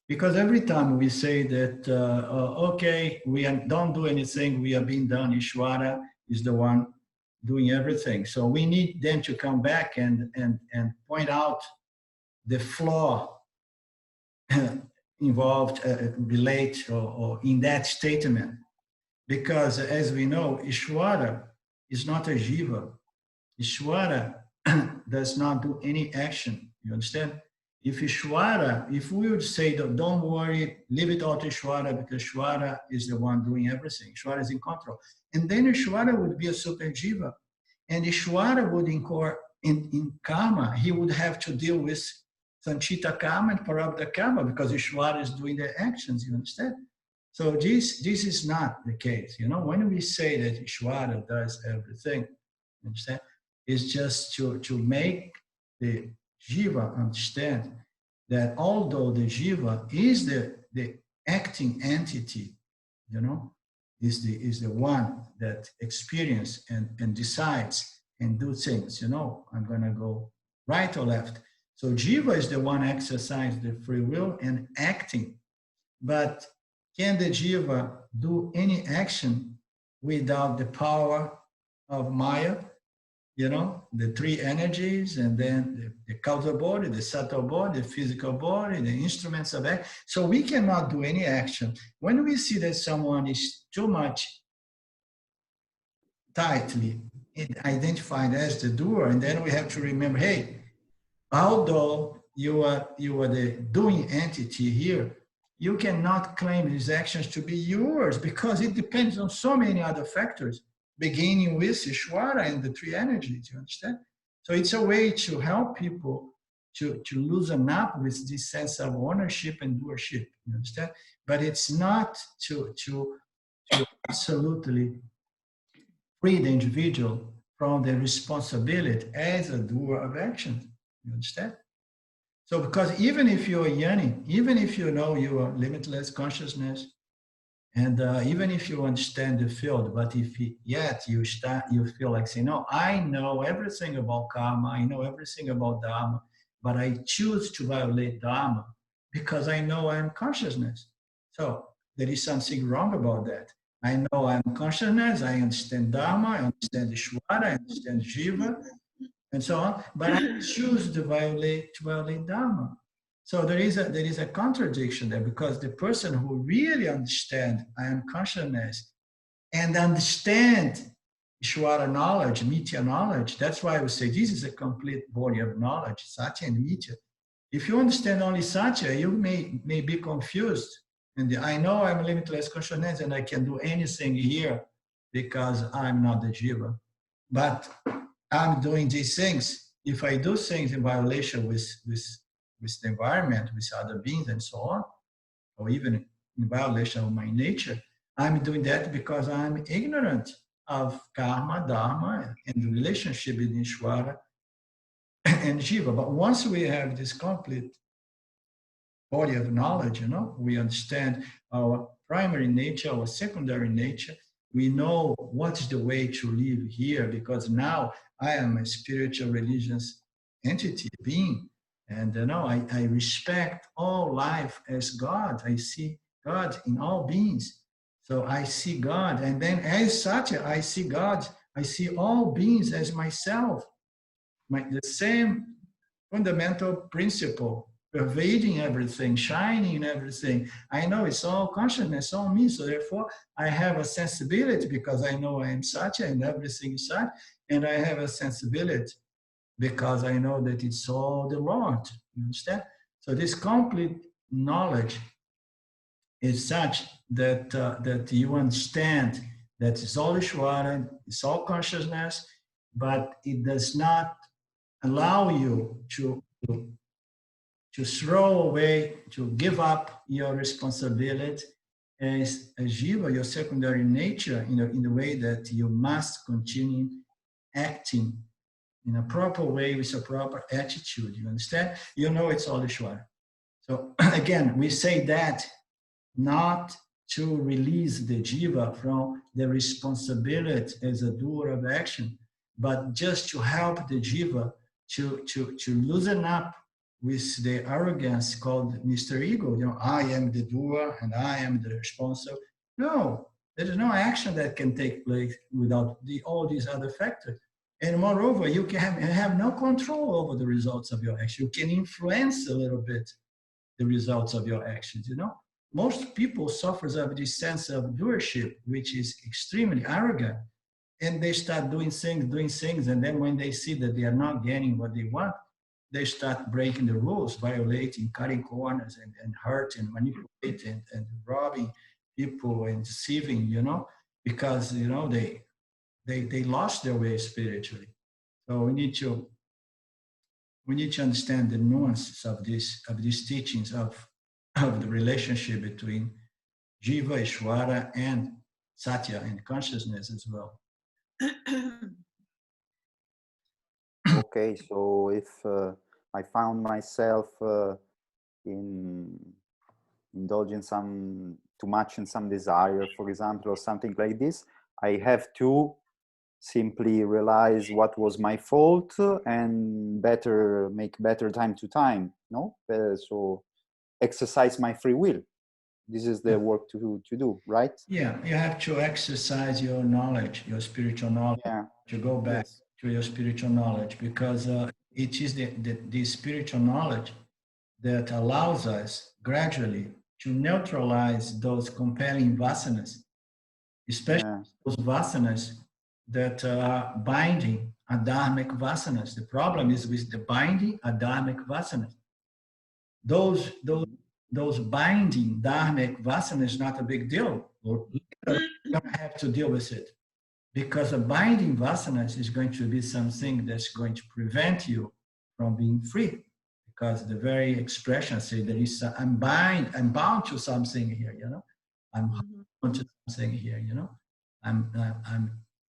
Because every time we say that, okay, we don't do anything, we are being done, Ishvara is the one doing everything. So we need them to come back and point out the flaw involved, relate, or in that statement. Because as we know, Ishvara is not a jiva. Ishvara does not do any action. You understand? If Ishvara, if we would say, don't worry, leave it all to Ishvara, because Ishvara is the one doing everything. Ishvara is in control. And then Ishvara would be a super jiva. And Ishvara would incur in karma. He would have to deal with Sanchita karma and Parabdha karma, because Ishvara is doing the actions, you understand? So this is not the case. You know, when we say that Ishvara does everything, you understand? It's just to make the jiva understand that although the jiva is the acting entity, you know, is the one that experiences and decides and do things, you know, I'm gonna go right or left. So jiva is the one exercising the free will and acting. But can the jiva do any action without the power of Maya? You know, the three energies, and then the causal body, the subtle body, the physical body, the instruments of action. So we cannot do any action. When we see that someone is too much tightly identified as the doer, and then we have to remember, hey, although you are the doing entity here, you cannot claim these actions to be yours, because it depends on so many other factors, beginning with Ishvara and the three energies, you understand? So it's a way to help people to loosen up with this sense of ownership and doership, you understand? But it's not to absolutely free the individual from the responsibility as a doer of action, you understand? So because even if you're yearning, even if you know you are limitless consciousness, and even if you understand the field, but if yet you feel like saying, no, I know everything about karma, I know everything about dharma, but I choose to violate dharma because I know I'm consciousness. So there is something wrong about that. I know I'm consciousness, I understand dharma, I understand Ishvara, I understand jiva, and so on, but I choose to violate dharma. So there is a contradiction there, because the person who really understands I am consciousness and understand Ishvara knowledge, Mithya knowledge. That's why I would say this is a complete body of knowledge, Satya and Mithya. If you understand only Satya, you may be confused. And I know I'm limitless consciousness and I can do anything here because I'm not the Jiva. But I'm doing these things. If I do things in violation with the environment, with other beings and so on, or even in violation of my nature, I'm doing that because I'm ignorant of karma, dharma, and the relationship between Ishvara and Jiva. But once we have this complete body of knowledge, we understand our primary nature, our secondary nature. We know what is the way to live here, because now I am a spiritual religious entity, being. And I respect all life as God. I see God in all beings. So I see God. And then as Satya, I see God. I see all beings as myself. The same fundamental principle pervading everything, shining in everything. I know it's all consciousness, all me. So therefore, I have a sensibility because I know I am Satya and everything is Satya. And I have a sensibility because I know that it's all the Lord. You understand? So this complete knowledge is such that that you understand that it's all Ishvara, it's all consciousness, but it does not allow you to throw away, to give up your responsibility as a jiva, your secondary nature, in the way that you must continue acting in a proper way with a proper attitude. You understand? You know it's all Ishvara. So again, we say that not to release the jiva from the responsibility as a doer of action, but just to help the jiva to loosen up with the arrogance called Mr. Ego. I am the doer and I am the responsible. No, there is no action that can take place without all these other factors. And moreover, you can have no control over the results of your action. You can influence a little bit the results of your actions, Most people suffer of this sense of doership, which is extremely arrogant. And they start doing things. And then when they see that they are not getting what they want, they start breaking the rules, violating, cutting corners, and hurting, manipulating, and robbing people and deceiving, because, they lost their way spiritually. So we need to understand the nuances of these teachings of the relationship between Jiva, Ishvara, and Satya, and consciousness as well. Okay, so if I found myself indulging too much in some desire, for example, or something like this, I have to simply realize what was my fault and make better time to time, no? So exercise my free will. This is the work to do, right? Yeah, you have to exercise your knowledge, your spiritual knowledge, to go back to your spiritual knowledge, because it is the spiritual knowledge that allows us gradually to neutralize those compelling vasanas, especially those vasanas that are binding adharmic vasanas. The problem is with the binding adharmic vasanas. Those binding dharmic vasanas is not a big deal. You don't have to deal with it, because a binding vasanas is going to be something that's going to prevent you from being free. Because the very expression say there is I'm bound to something here, I'm bound to something here, I'm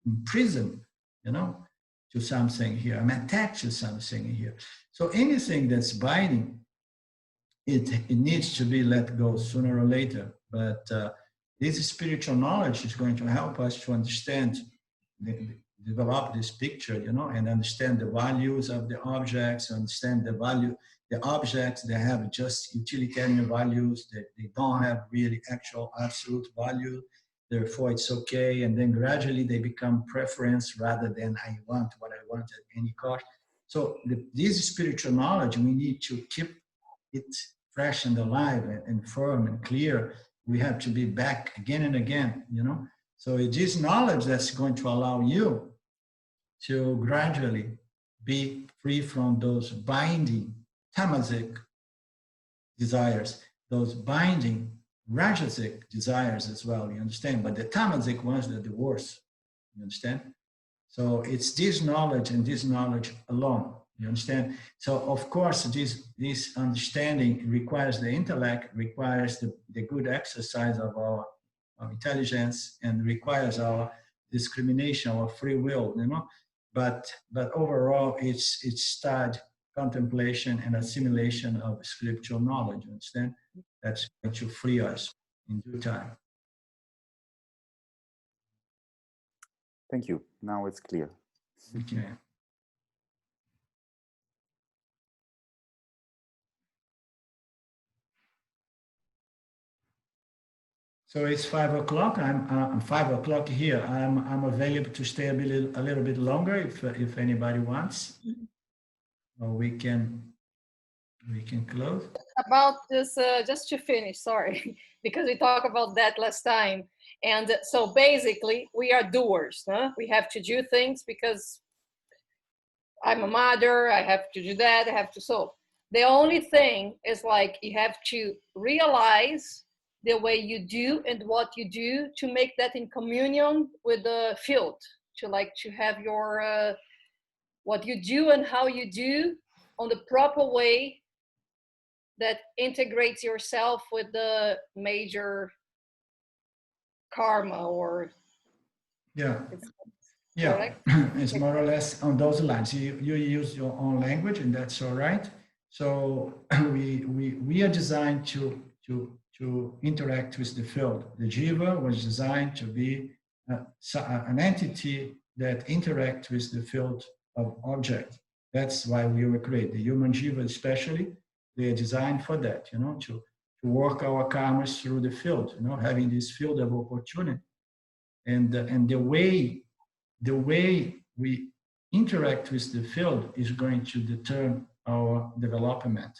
imprisoned, to something here. I'm attached to something here. So anything that's binding, it needs to be let go sooner or later. But this spiritual knowledge is going to help us to understand, develop this picture, and understand the values of the objects, understand the objects, they have just utilitarian values, that they don't have really actual absolute value. Therefore, it's okay. And then gradually they become preference rather than I want what I want at any cost. So this spiritual knowledge, we need to keep it fresh and alive and firm and clear. We have to be back again and again, So it is knowledge that's going to allow you to gradually be free from those binding tamasic desires, those binding rajasic desires as well, you understand? But the tamasic ones are the worst, you understand? So it's this knowledge and this knowledge alone, you understand? So of course, this understanding requires the intellect, requires the good exercise of our intelligence, and requires our discrimination, our free will, you know? But overall, it's study, contemplation, and assimilation of spiritual knowledge, you understand? That's going to free us in due time. Thank you. Now it's clear. Okay. So it's 5 o'clock. I'm 5 o'clock here. I'm available to stay a little bit longer if anybody wants. Or we can close. About this, just to finish, sorry, because we talked about that last time. And so basically, we are doers. Huh? We have to do things because I'm a mother, I have to do that, I have to. So the only thing is like you have to realize the way you do and what you do to make that in communion with the field, to have your what you do and how you do on the proper way that integrates yourself with the major karma, or Yeah. Yeah, correct? it's more or less on those lines. You use your own language, and that's all right. So we are designed to interact with the field. The jiva was designed to be an entity that interacts with the field of object. That's why we were created. The human jiva, especially, they are designed for that. You know, to work our karmas through the field. You know, having this field of opportunity, and the way we interact with the field is going to determine our development.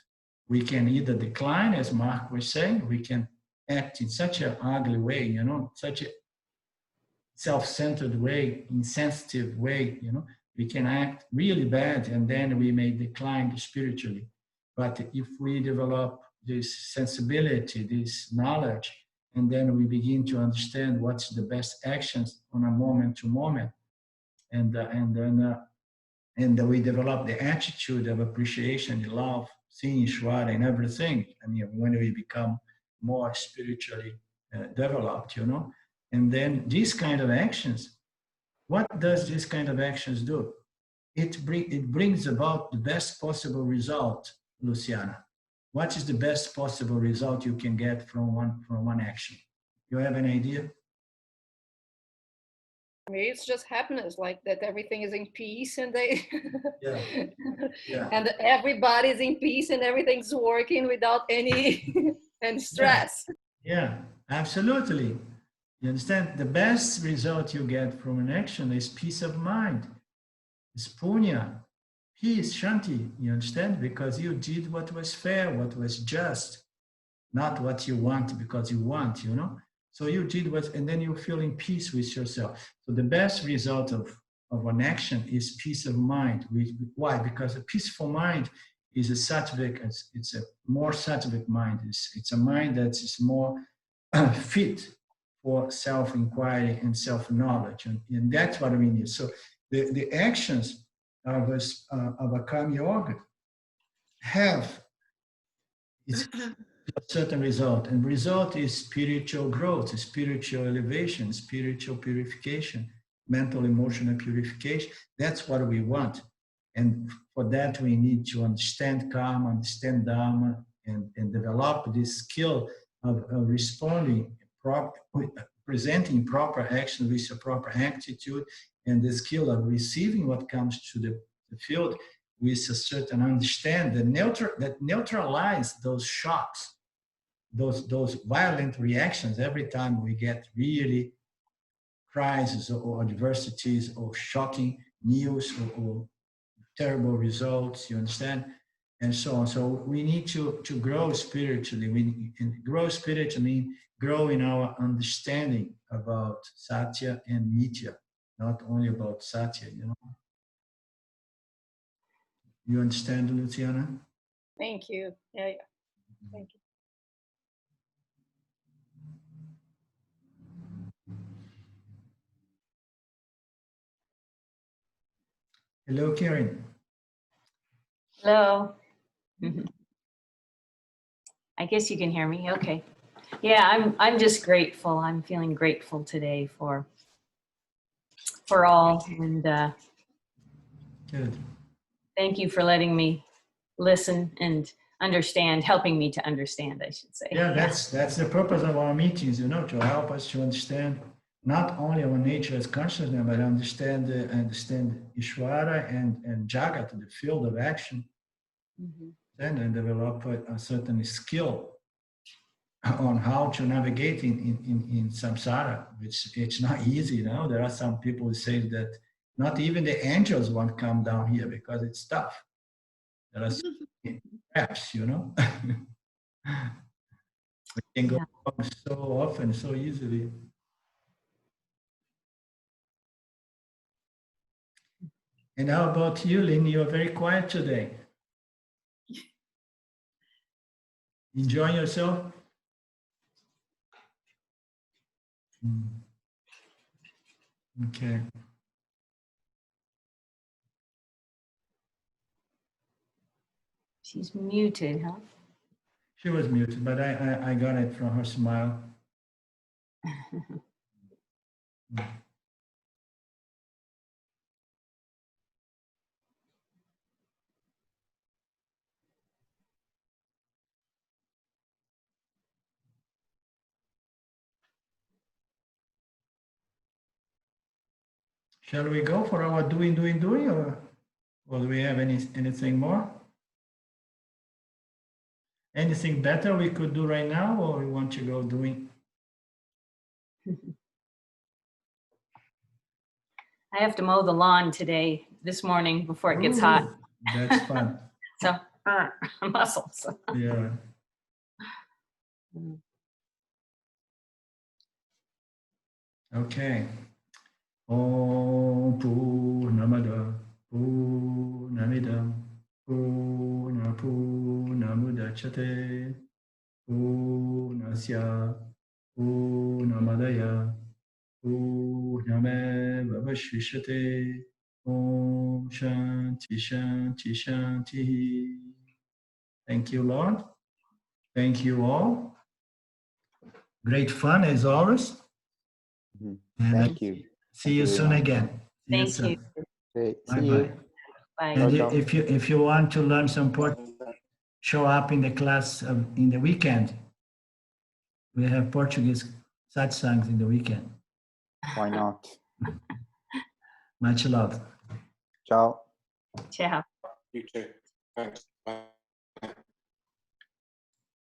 We can either decline, as Mark was saying, we can act in such an ugly way, you know, such a self-centered way, insensitive way, you know, we can act really bad and then we may decline spiritually. But if we develop this sensibility, this knowledge, and then we begin to understand what's the best actions on a moment to moment, and then we develop the attitude of appreciation, love, seeing Ishvara in everything. I mean, when we become more spiritually developed, you know, and then these kind of actions, what does this kind of actions do? It brings about the best possible result, Luciana. What is the best possible result you can get from one action? You have an idea? I mean, it's just happiness, like that everything is in peace and they Yeah. and everybody's in peace and everything's working without any and stress. Yeah, absolutely. You understand? The best result you get from an action is peace of mind. It's punya, peace, shanti. You understand? Because you did what was fair, what was just, not what you want because you want, you know? So you did what, and then you feel in peace with yourself. So the best result of an action is peace of mind. Why? Because a peaceful mind is a sattvic, it's a more sattvic mind. It's a mind that is more fit for self-inquiry and self-knowledge. And that's what we need. So the actions of a karma yoga have it's a certain result, and result is spiritual growth, spiritual elevation, spiritual purification, mental, emotional purification. That's what we want. And for that, we need to understand karma, understand dharma, and develop this skill of responding, presenting proper action with a proper attitude, and the skill of receiving what comes to the field with a certain understanding that neutralize those shocks, those violent reactions every time we get really crises or adversities or shocking news or terrible results, you understand? and so on. So we need to grow spiritually. And grow spiritually means grow in our understanding about Satya and Mithya, not only about Satya, you know. You understand, Luciana? Thank you. Yeah, yeah. Thank you. Hello, Karen. Hello. I guess you can hear me. Okay. Yeah, I'm just grateful. I'm feeling grateful today for all, and Good. thank you for letting me listen and understand, helping me to understand, I should say. Yeah, that's the purpose of our meetings, you know, to help us to understand not only our nature as consciousness, but understand Ishvara and Jagat, the field of action, Mhm. and develop a certain skill on how to navigate in samsara, which it's not easy, you know. There are some people who say that not even the angels want to come down here because it's tough. There are some traps, you know. We can go wrong so often, so easily. And how about you, Lynn? You're very quiet today. Enjoying yourself? Okay. She's muted, huh? She was muted, but I got it from her smile. Shall we go for our doing, or do we have anything more? Anything better we could do right now, or we want to go doing? I have to mow the lawn this morning before it gets hot. That's fun. So, muscles. Yeah. Okay. Om Purnamada Purnamidam Purnamudachyate Purnasya Purnamadaya Purnameva Vashishyate Om Shanti Shanti Shanti. Thank you, Lord. Thank you all. Great fun as always. Mhm. And Thank you. see you Thank you soon very much. again. See you Thank soon. you. Okay, Bye see bye. you. Bye. And Ciao, ciao. if you want to learn some show up in the class in the weekend. We have Portuguese satsangs in the weekend. Why not? Much love. Ciao. Ciao. You too. Thanks. Bye.